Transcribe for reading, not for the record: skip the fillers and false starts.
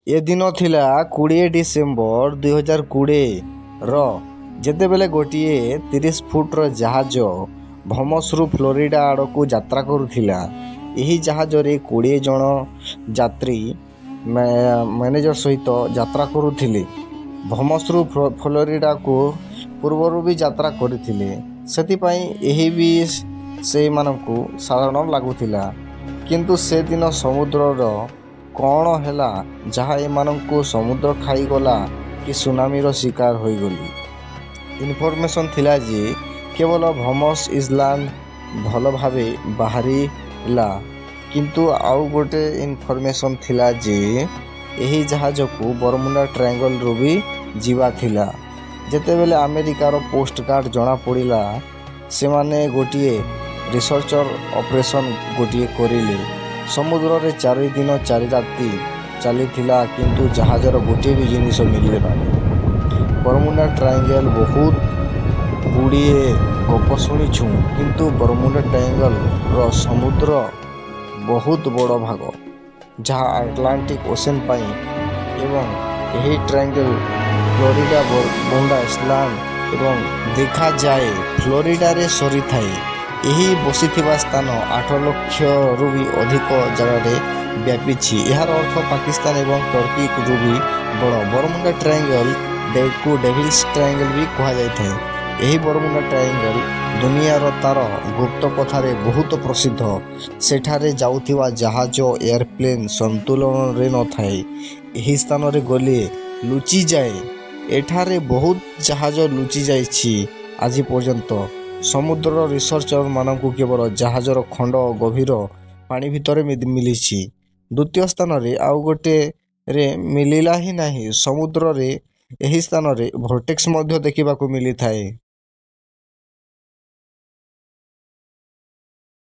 ଏ ଦିନ ଥିଲା 20 ଡିସେମ୍ବର 2020 ଯେତେବେଳେ ଗୋଟିଏ 30 ଫୁଟର ଜାହାଜ ଭମସରୁ ଫ୍ଲୋରିଡା ଆଡ଼କୁ ଯାତ୍ରା କରୁଥିଲା। ଏହି ଜାହାଜରେ 20 ଜଣ ଯାତ୍ରୀ ମ୍ୟାନେଜର ସହିତ ଯାତ୍ରା କରୁଥିଲେ। ଭମସରୁ ଫ୍ଲୋରିଡାକୁ ପୂର୍ବରୁ ବି ଯାତ୍ରା କରିଥିଲେ, ସେଥିପାଇଁ ଏହି ବି ସେମାନଙ୍କୁ ସାଧାରଣ ଲାଗୁଥିଲା। କିନ୍ତୁ ସେଦିନ ସମୁଦ୍ରର କ'ଣ ହେଲା ଯାହା ଏମାନଙ୍କୁ ସମୁଦ୍ର ଖାଇଗଲା କି ସୁନାମିର ଶିକାର ହୋଇଗଲି। ଇନଫର୍ମେସନ୍ ଥିଲା ଯେ କେବଳ ଭମସ୍ ଇସଲାଣ୍ଡ ଭଲ ଭାବେ ବାହାରିଲା, କିନ୍ତୁ ଆଉ ଗୋଟେ ଇନଫର୍ମେସନ୍ ଥିଲା ଯେ ଏହି ଜାହାଜକୁ ବରମୁଣ୍ଡା ଟ୍ରାଏଙ୍ଗଲରୁ ବି ଯିବା ଥିଲା। ଯେତେବେଳେ ଆମେରିକାର ପୋଷ୍ଟକାର୍ଡ଼ ଜଣାପଡ଼ିଲା, ସେମାନେ ଗୋଟିଏ ରିସର୍ଚ୍ଚର ଅପରେସନ୍ ଗୋଟିଏ କରିଲେ। ସମୁଦ୍ରରେ 4 ଦିନ 4 ରାତି ଚାଲିଥିଲା, କିନ୍ତୁ ଜାହାଜର ଗୋଟିଏ ବି ଜିନିଷ ମିଳିଲେ ନାହିଁ। ବରମୁଣ୍ଡା ଟ୍ରାଏଙ୍ଗଲ ବହୁତ ଗୁଡ଼ିଏ ଗପ ଶୁଣିଛୁ, କିନ୍ତୁ ବରମୁଣ୍ଡା ଟ୍ରାଏଙ୍ଗଲର ସମୁଦ୍ର ବହୁତ ବଡ଼ ଭାଗ, ଯାହା ଆଟଲାଣ୍ଟିକ୍ ଓସେନ୍ ପାଇଁ, ଏବଂ ଏହି ଟ୍ରାଏଙ୍ଗଲ ଫ୍ଲୋରିଡା ବରମୁଣ୍ଡା ଇସଲାଣ୍ଡ ଏବଂ ଦେଖାଯାଏ ଫ୍ଲୋରିଡାରେ ସରିଥାଏ। ଏହି ବସିଥିବା ସ୍ଥାନ 8 ଲକ୍ଷରୁ ବି ଅଧିକ ଜାଗାରେ ବ୍ୟାପିଛି। ଏହାର ଅର୍ଥ ପାକିସ୍ତାନ ଏବଂ ଟର୍କିରୁ ବି ବଡ଼। ବରମୁଣ୍ଡା ଟ୍ରାଏଙ୍ଗଲକୁ ଡେଭିଲ୍ସ ଟ୍ରାଏଙ୍ଗଲ ବି କୁହାଯାଇଥାଏ। ଏହି ବରମୁଣ୍ଡା ଟ୍ରାଏଙ୍ଗଲ ଦୁନିଆର ତା'ର ଗୁପ୍ତ କଥାରେ ବହୁତ ପ୍ରସିଦ୍ଧ। ସେଠାରେ ଯାଉଥିବା ଜାହାଜ ଏୟାରପ୍ଲେନ୍ ସନ୍ତୁଳନରେ ନଥାଏ। ଏହି ସ୍ଥାନରେ ଗଲେ ଲୁଚିଯାଏ। ଏଠାରେ ବହୁତ ଜାହାଜ ଲୁଚିଯାଇଛି ଆଜି ପର୍ଯ୍ୟନ୍ତ। ସମୁଦ୍ର ରିସର୍ଚ୍ଚରମାନଙ୍କୁ କେବଳ ଜାହାଜର ଖଣ୍ଡ ଗଭୀର ପାଣି ଭିତରେ ମିଳିଛି। ଦ୍ୱିତୀୟ ସ୍ଥାନରେ ଆଉ ଗୋଟେରେ ମିଳିଲା ହିଁ ନାହିଁ। ସମୁଦ୍ରରେ ଏହି ସ୍ଥାନରେ ଭର୍ଟେକ୍ସ ମଧ୍ୟ ଦେଖିବାକୁ ମିଳିଥାଏ।